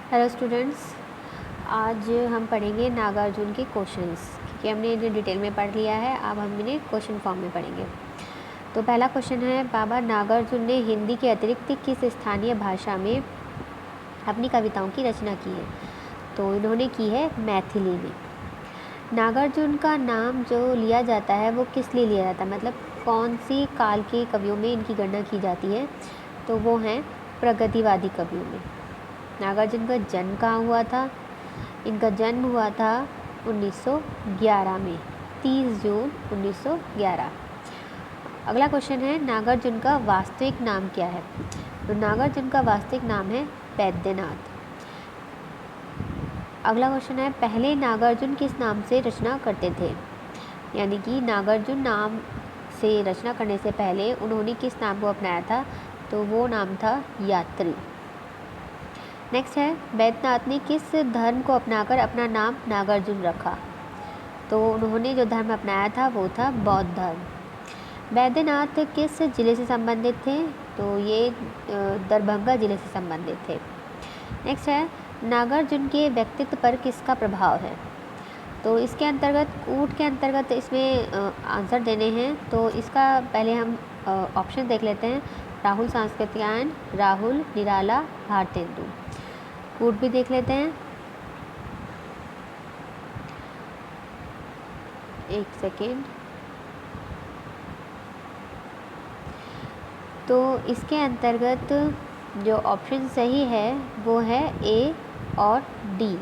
Hello students, आज हम पढ़ेंगे नागार्जुन के क्वेश्चंस, क्योंकि हमने इन्हें डिटेल में पढ़ लिया है। अब हम इन्हें क्वेश्चन फॉर्म में पढ़ेंगे। तो पहला क्वेश्चन है, बाबा नागार्जुन ने हिंदी के अतिरिक्त किस स्थानीय भाषा में अपनी कविताओं की रचना की है? तो इन्होंने की है मैथिली में। नागार्जुन का नाम जो लिया जाता है वो किस लिए लिया जाता है, मतलब कौन सी काल के कवियों में इनकी गणना की जाती है? तो वो हैं प्रगतिवादी कवियों में। नागार्जुन का जन्म कहाँ हुआ था? इनका जन्म हुआ था 1911 में, 30 जून 1911। अगला क्वेश्चन है, नागार्जुन का वास्तविक नाम क्या है? तो नागार्जुन का वास्तविक नाम है वैद्यनाथ। अगला क्वेश्चन है, पहले नागार्जुन किस नाम से रचना करते थे? यानी कि नागार्जुन नाम से रचना करने से पहले उन्होंने किस नाम को अपनाया था? तो वो नाम था यात्री। नेक्स्ट है, वैद्यनाथ ने किस धर्म को अपनाकर अपना नाम नागार्जुन रखा? तो उन्होंने जो धर्म अपनाया था वो था बौद्ध धर्म। वैद्यनाथ किस जिले से संबंधित थे? तो ये दरभंगा जिले से संबंधित थे। नेक्स्ट है, नागार्जुन के व्यक्तित्व पर किसका प्रभाव है? तो इसके अंतर्गत कूट के अंतर्गत इसमें आंसर देने हैं। तो इसका पहले हम ऑप्शन देख लेते हैं। राहुल सांस्कृतियायन, राहुल, निराला, भारतेंदु। कूट भी देख लेते हैं, एक सेकेंड। तो इसके अंतर्गत जो ऑप्शन सही है वो है ए और डी।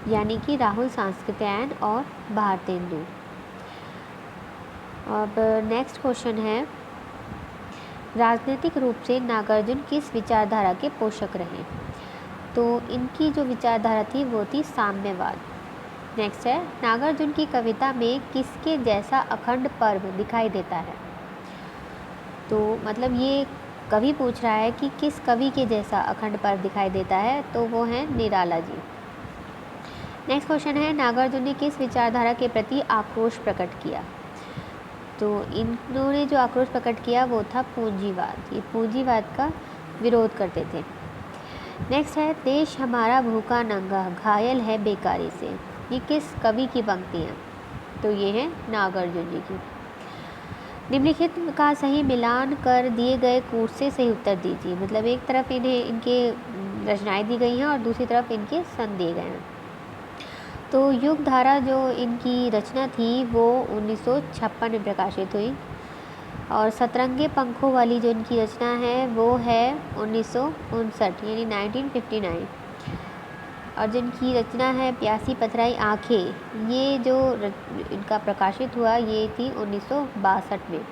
यानी कि राहुल सांस्कृतियायन और भारतेंदु। अब नेक्स्ट क्वेश्चन है, राजनीतिक रूप से नागार्जुन किस विचारधारा के पोषक रहे? तो इनकी जो विचारधारा थी वो थी साम्यवाद। नेक्स्ट है, नागार्जुन की कविता में किसके जैसा अखंड पर्व दिखाई देता है? तो मतलब ये कवि पूछ रहा है कि किस कवि के जैसा अखंड पर्व दिखाई देता है? तो वो है निराला जी। नेक्स्ट क्वेश्चन है, नागार्जुन ने किस विचारधारा के प्रति आक्रोश प्रकट किया? तो इन्होंने जो आक्रोश प्रकट किया वो था पूंजीवाद। ये पूंजीवाद का विरोध करते थे। नेक्स्ट है, देश हमारा भूखा नंगा घायल है बेकारी से। ये किस कवि की पंक्तियाँ? तो ये है नागार्जुन जी की। निम्नलिखित का सही मिलान कर दिए गए कूट से सही उत्तर दीजिए। मतलब एक तरफ इन्हें इनके रचनाएं दी गई हैं और दूसरी तरफ इनके सन दिए गए हैं। तो युग धारा जो इनकी रचना थी वो 1956 में प्रकाशित हुई, और सतरंगे पंखों वाली जो इनकी रचना है वो है 1959 यानी 1959। और जिनकी रचना है प्यासी पथराई आँखें, ये जो इनका प्रकाशित हुआ ये थी 1962 में,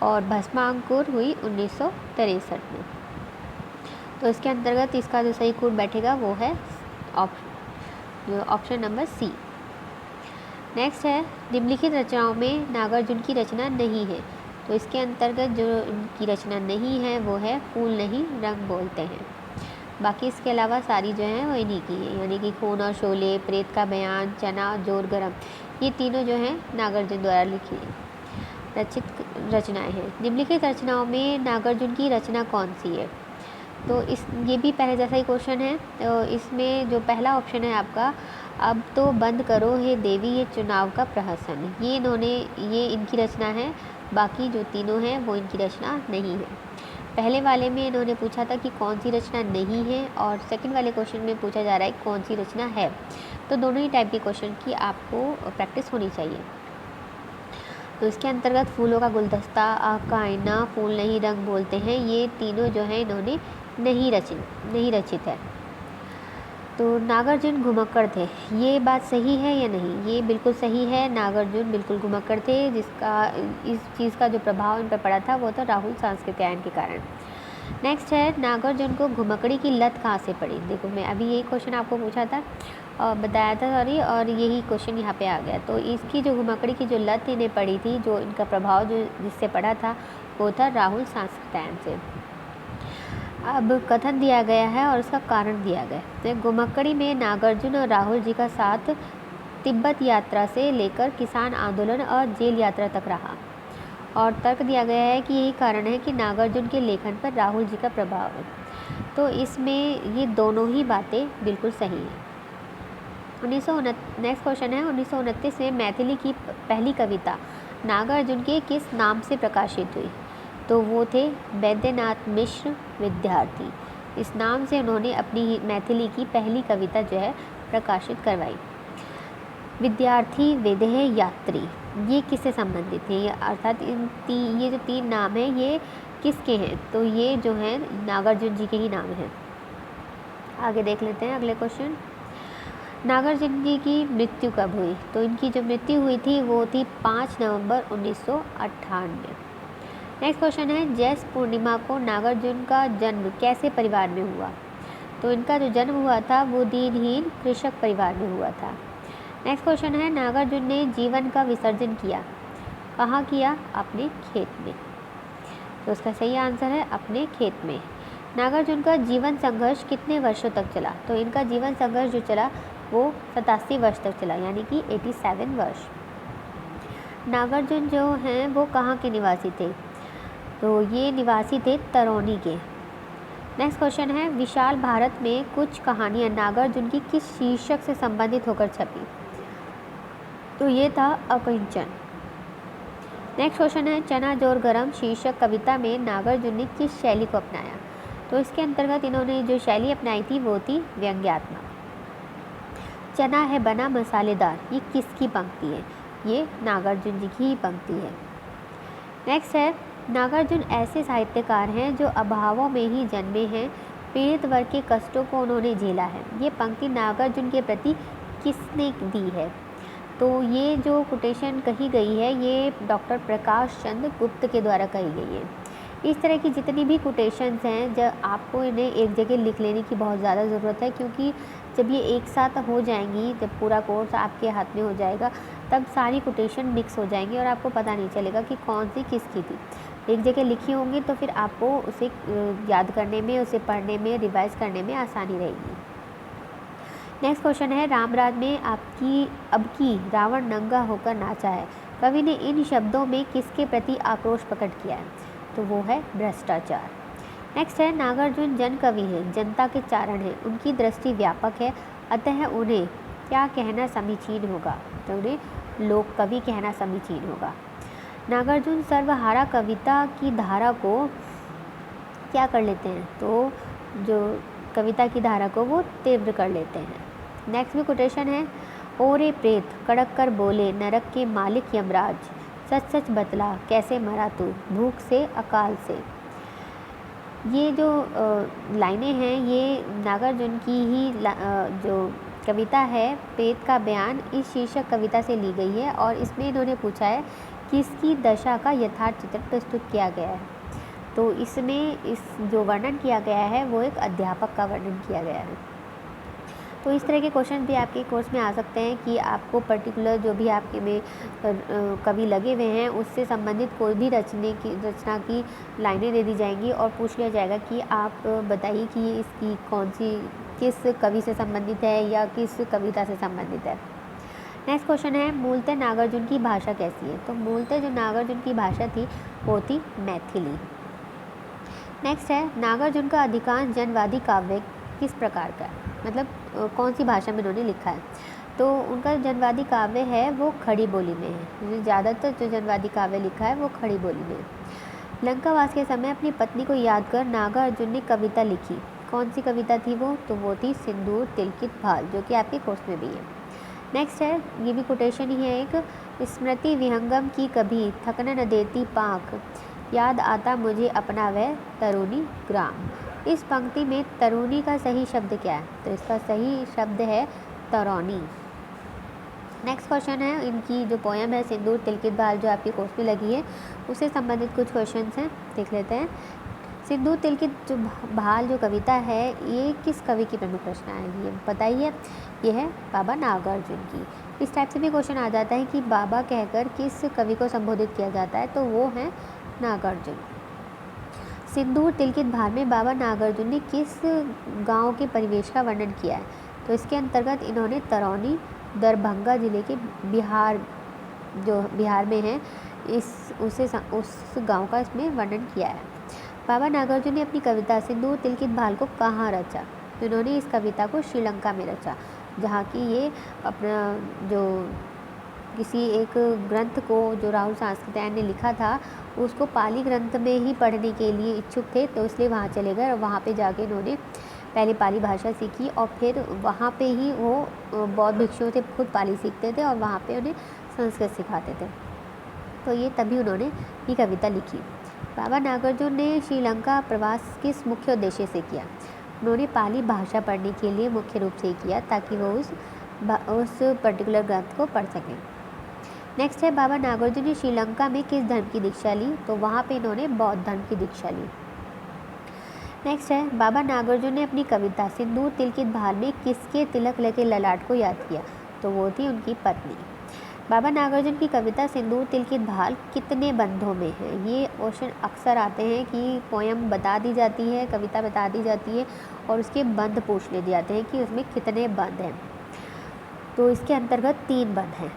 और भस्मांकुर हुई 1963 में। तो इसके अंतर्गत इसका जो सही कूट बैठेगा वो है ऑप्शन नंबर सी। नेक्स्ट है, निम्नलिखित रचनाओं में नागार्जुन की रचना नहीं है। तो इसके अंतर्गत जो इनकी रचना नहीं है वो है फूल नहीं रंग बोलते हैं। बाकी इसके अलावा सारी जो हैं वो इन्हीं की है, यानी कि खून और शोले, प्रेत का बयान, चना, जोर गरम, ये तीनों जो हैं नागार्जुन द्वारा लिखी रचित रचनाएं हैं। निम्नलिखित रचनाओं में नागार्जुन की रचना कौन सी है? तो ये भी पहले जैसा ही क्वेश्चन है। तो इसमें जो पहला ऑप्शन है आपका, अब तो बंद करो हे देवी ये चुनाव का प्रहसन, ये इनकी रचना है। बाकी जो तीनों हैं वो इनकी रचना नहीं है। पहले वाले में इन्होंने पूछा था कि कौन सी रचना नहीं है, और सेकंड वाले क्वेश्चन में पूछा जा रहा है कौन सी रचना है। तो दोनों ही टाइप के क्वेश्चन की आपको प्रैक्टिस होनी चाहिए। तो इसके अंतर्गत फूलों का गुलदस्ता, का आईना, फूल नहीं रंग बोलते हैं, ये तीनों जो है इन्होंने नहीं रचित है। तो नागार्जुन घुमक्कड़ थे, ये बात सही है या नहीं? ये बिल्कुल सही है, नागार्जुन बिल्कुल घुमक्कड़ थे, जिसका इस चीज़ का जो प्रभाव इन पर पड़ा था वो था राहुल सांस्कृतियायन के कारण। नेक्स्ट है, नागार्जुन को घुमक्कड़ी की लत कहाँ से पड़ी? देखो मैं अभी यही क्वेश्चन आपको पूछा था और बताया था, सॉरी, और यही क्वेश्चन यहाँ पे आ गया। तो इसकी जो घुमक्कड़ी की जो लत इन्हें पड़ी थी, जो इनका प्रभाव जो जिससे पड़ा था वो था राहुल सांस्कृतियायन से। अब कथन दिया गया है और उसका कारण दिया गया है। तो घुमक्कड़ी में नागार्जुन और राहुल जी का साथ तिब्बत यात्रा से लेकर किसान आंदोलन और जेल यात्रा तक रहा। और तर्क दिया गया है कि यही कारण है कि नागार्जुन के लेखन पर राहुल जी का प्रभाव है। तो इसमें ये दोनों ही बातें बिल्कुल सही हैं। नेक्स्ट क्वेश्चन है 1929 में मैथिली की पहली कविता नागार्जुन के किस नाम से प्रकाशित हुई? तो वो थे वैद्यनाथ मिश्र विद्यार्थी। इस नाम से उन्होंने अपनी मैथिली की पहली कविता जो है प्रकाशित करवाई। विद्यार्थी, विदेह, यात्री, ये किससे संबंधित हैं? अर्थात ये जो 3 नाम हैं ये किसके हैं? तो ये जो हैं नागार्जुन जी के ही नाम हैं। आगे देख लेते हैं अगले क्वेश्चन। नागार्जुन जी की मृत्यु कब हुई? तो इनकी जो मृत्यु हुई थी वो थी 5 नवंबर 1998। नेक्स्ट क्वेश्चन है जैस पूर्णिमा को नागार्जुन का जन्म कैसे परिवार में हुआ? तो इनका जो जन्म हुआ था वो दीनहीन कृषक परिवार में हुआ था। नेक्स्ट क्वेश्चन है नागार्जुन ने जीवन का विसर्जन किया, कहाँ किया? अपने खेत में। तो इसका सही आंसर है अपने खेत में। नागार्जुन का जीवन संघर्ष कितने वर्षों तक चला? तो इनका जीवन संघर्ष जो चला वो 87 वर्ष तक चला, यानी कि 87 वर्ष। नागार्जुन जो हैं वो कहाँ के निवासी थे? तो ये निवासी थे तरौनी के। नेक्स्ट क्वेश्चन है विशाल भारत में कुछ कहानियाँ नागार्जुन की किस शीर्षक से संबंधित होकर छपी? तो ये था अकिंचन। नेक्स्ट क्वेश्चन है चना जोर गरम शीर्षक कविता में नागार्जुन ने किस शैली को अपनाया? तो इसके अंतर्गत इन्होंने जो शैली अपनाई थी वो थी व्यंग्यात्मक। चना है बना मसालेदार, ये किसकी पंक्ति है? ये नागार्जुन जी की ही पंक्ति है। नेक्स्ट है नागार्जुन ऐसे साहित्यकार हैं जो अभावों में ही जन्मे हैं, पीड़ित वर्ग के कष्टों को उन्होंने झेला है। ये पंक्ति नागार्जुन के प्रति किसने दी है? तो ये जो कोटेशन कही गई है ये डॉक्टर प्रकाश चंद्र गुप्त के द्वारा कही गई है। इस तरह की जितनी भी कोटेशंस हैं जब आपको इन्हें एक जगह लिख लेने की बहुत ज़्यादा ज़रूरत है, क्योंकि जब ये एक साथ हो जाएंगी, जब पूरा कोर्स आपके हाथ में हो जाएगा तब सारी कोटेशन मिक्स हो जाएंगी और आपको पता नहीं चलेगा कि कौन सी किसकी थी। एक जगह लिखी होंगी तो फिर आपको उसे याद करने में, उसे पढ़ने में, रिवाइज करने में आसानी रहेगी। नेक्स्ट क्वेश्चन है रामराज में अब की रावण नंगा होकर नाचा है, कवि ने इन शब्दों में किसके प्रति आक्रोश प्रकट किया है? तो वो है भ्रष्टाचार। नेक्स्ट है नागार्जुन जन कवि हैं, जनता के चारण हैं, उनकी दृष्टि व्यापक है, अतः उन्हें क्या कहना समीचीन होगा? तो उन्हें लोक कवि कहना समीचीन होगा। नागार्जुन सर्वहारा कविता की धारा को क्या कर लेते हैं? तो जो कविता की धारा को वो तीव्र कर लेते हैं। नेक्स्ट में कोटेशन है ओरे प्रेत कड़क कर बोले नरक के मालिक यमराज, सच सच बतला कैसे मरा तू भूख से अकाल से। ये जो लाइनें हैं ये नागार्जुन की ही जो कविता है प्रेत का बयान इस शीर्षक कविता से ली गई है और इसमें इन्होंने पूछा है कि इसकी दशा का यथार्थ चित्र प्रस्तुत किया गया है। तो इसमें इस जो वर्णन किया गया है वो एक अध्यापक का वर्णन किया गया है। तो इस तरह के क्वेश्चन भी आपके कोर्स में आ सकते हैं कि आपको पर्टिकुलर जो भी आपके में कवि लगे हुए हैं उससे संबंधित कोई भी रचना की लाइनें दे दी जाएंगी और पूछ लिया जाएगा कि आप बताइए कि इसकी कौन सी किस कवि से संबंधित है या किस कविता से संबंधित है। नेक्स्ट क्वेश्चन है मूलतः नागार्जुन की भाषा कैसी है? तो मूलतः जो नागार्जुन की भाषा थी वो थी मैथिली। नेक्स्ट है नागार्जुन का अधिकांश जनवादी काव्य किस प्रकार का है, मतलब कौन सी भाषा में उन्होंने लिखा है? तो उनका जनवादी काव्य है वो खड़ी बोली में है। ज़्यादातर जो जनवादी काव्य लिखा है वो खड़ी बोली में है। लंकावास के समय अपनी पत्नी को याद कर नागार्जुन ने कविता लिखी। कौन सी कविता थी वो? तो वो थी सिंदूर तिलकित भाल, जो कि आपके कोर्स में भी है। नेक्स्ट है ये भी कोटेशन ही है एक, स्मृति विहंगम की कभी थकन न देती पाँख, याद आता मुझे अपना वह तरुणी ग्राम। इस पंक्ति में तरुणी का सही शब्द क्या है? तो इसका सही शब्द है तरौनी। नेक्स्ट क्वेश्चन है इनकी जो पोएम है सिंदूर तिलकित भाल जो आपके कोर्स में लगी है उससे संबंधित कुछ क्वेश्चंस हैं, देख लेते हैं। सिंदूर तिलकित जो भाल जो कविता है ये किस कवि की प्रमुख रचना है? ये पता ही है, ये है बाबा नागार्जुन की। इस टाइप से भी क्वेश्चन आ जाता है कि बाबा कहकर किस कवि को संबोधित किया जाता है? तो वो है नागार्जुन। सिंदूर तिलकित भाल में बाबा नागार्जुन ने किस गांव के परिवेश का वर्णन किया है? तो इसके अंतर्गत इन्होंने तरौनी दरभंगा जिले के बिहार में है उस गांव का इसमें वर्णन किया है। बाबा नागार्जुन ने अपनी कविता सिंदूर तिलकित भाल को कहाँ रचा? तो इन्होंने इस कविता को श्रीलंका में रचा, जहाँ की ये अपना जो किसी एक ग्रंथ को जो राहुल सांस्कृत्यायन ने लिखा था उसको पाली ग्रंथ में ही पढ़ने के लिए इच्छुक थे, तो इसलिए वहाँ चले गए और वहाँ पे जाके इन्होंने पहले पाली भाषा सीखी और फिर वहाँ पे ही वो बौद्ध भिक्षुओं से खुद पाली सीखते थे और वहाँ पे उन्हें संस्कृत सिखाते थे। तो ये तभी उन्होंने ये कविता लिखी। बाबा नागार्जुन ने श्रीलंका प्रवास किस मुख्य उद्देश्य से किया? उन्होंने पाली भाषा पढ़ने के लिए मुख्य रूप से किया, ताकि वो उस पर्टिकुलर ग्रंथ को पढ़ सकें। नेक्स्ट है, बाबा नागार्जुन ने श्रीलंका में किस धर्म की दीक्षा ली? तो वहाँ पे इन्होंने बौद्ध धर्म की दीक्षा ली। नेक्स्ट है, बाबा नागार्जुन ने अपनी कविता सिंदूर तिलकित भाल में किसके तिलक लगे ललाट को याद किया? तो वो थी उनकी पत्नी। बाबा नागार्जुन की कविता सिंदूर तिलकित भाल कितने बंधों में है? ये क्वेश्चन अक्सर आते हैं कि पोयम बता दी जाती है, कविता बता दी जाती है और उसके बंध पूछ ले जाते हैं कि उसमें कितने बंध हैं। तो इसके अंतर्गत 3 बंध हैं।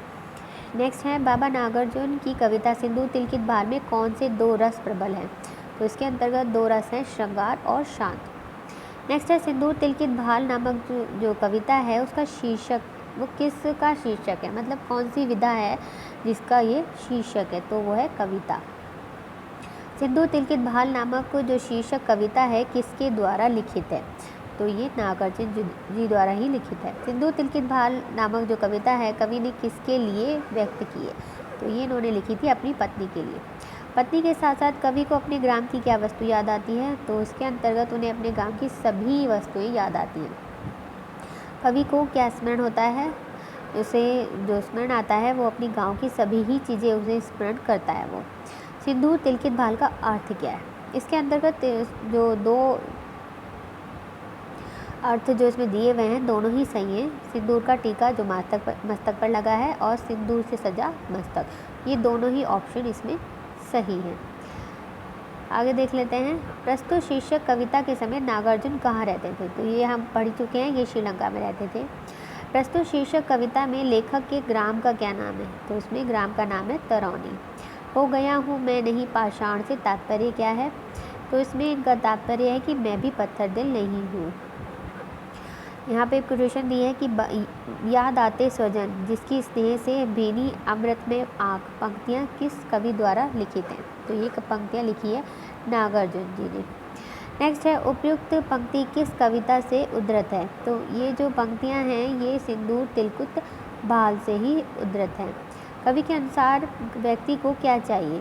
नेक्स्ट है, बाबा नागार्जुन की कविता सिंदूर तिलकित भाल में कौन से 2 रस प्रबल हैं? तो इसके अंतर्गत 2 रस हैं, श्रृंगार और शांत। नेक्स्ट है, सिंदूर तिलकित भाल नामक जो कविता है उसका शीर्षक वो किसका शीर्षक है? मतलब कौन सी विधा है जिसका ये शीर्षक है? तो वो है कविता। सिंदूर तिलकित भाल नामक जो शीर्षक कविता है किसके द्वारा लिखित है? तो ये नागार्जुन जी द्वारा ही लिखित है। सिंदूर तिलकित भाल नामक जो कविता है कवि ने किसके लिए व्यक्त की है? तो ये इन्होंने लिखी थी अपनी पत्नी के लिए। पत्नी के साथ साथ कवि को अपने ग्राम की क्या वस्तु याद आती है? तो इसके अंतर्गत उन्हें अपने गांव की सभी वस्तुएं याद आती हैं। कवि को क्या स्मरण होता है? उसे जो स्मरण आता है वो अपनी गांव की सभी ही चीज़ें उसे स्मरण करता है। वो सिंदूर तिलकित भाल का अर्थ क्या है? इसके अंतर्गत जो 2 अर्थ जो इसमें दिए हुए हैं दोनों ही सही हैं। सिंदूर का टीका जो मस्तक पर लगा है और सिंदूर से सजा मस्तक, ये दोनों ही ऑप्शन इसमें सही हैं। आगे देख लेते हैं, प्रस्तुत शीर्षक कविता के समय नागार्जुन कहाँ रहते थे? तो ये हम पढ़ चुके हैं, ये श्रीलंका में रहते थे। प्रस्तुत शीर्षक कविता में लेखक के ग्राम का क्या नाम है? तो इसमें ग्राम का नाम है तरौनी। हो गया हूँ मैं नहीं पाषाण से तात्पर्य क्या है? तो इसमें इनका तात्पर्य है कि मैं भी पत्थर दिल नहीं हूँ। यहाँ पे एक क्वेश्चन दी है कि याद आते स्वजन जिसकी स्नेह से भीनी अमृत में आँख, पंक्तियाँ किस कवि द्वारा लिखित हैं? तो ये पंक्तियाँ लिखी है नागार्जुन जी ने। नेक्स्ट है, उपयुक्त पंक्ति किस कविता से उद्धृत है? तो ये जो पंक्तियाँ हैं ये सिंदूर तिलकित भाल से ही उद्धृत हैं। कवि के अनुसार व्यक्ति को क्या चाहिए?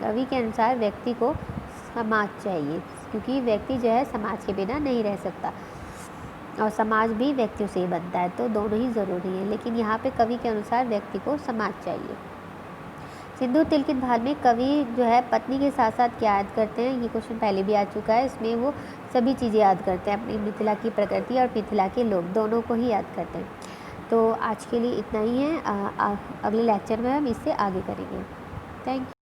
कवि के अनुसार व्यक्ति को समाज चाहिए, क्योंकि व्यक्ति जो है समाज के बिना नहीं रह सकता और समाज भी व्यक्तियों से ही बनता है, तो दोनों ही ज़रूरी है। लेकिन यहाँ पे कवि के अनुसार व्यक्ति को समाज चाहिए। सिंदूर तिलकित भाल में कवि जो है पत्नी के साथ साथ क्या याद करते हैं? ये क्वेश्चन पहले भी आ चुका है। इसमें वो सभी चीज़ें याद करते हैं, अपनी मिथिला की प्रकृति और मिथिला के लोग दोनों को ही याद करते हैं। तो आज के लिए इतना ही है। अगले लेक्चर में हम इससे आगे करेंगे। Thank you.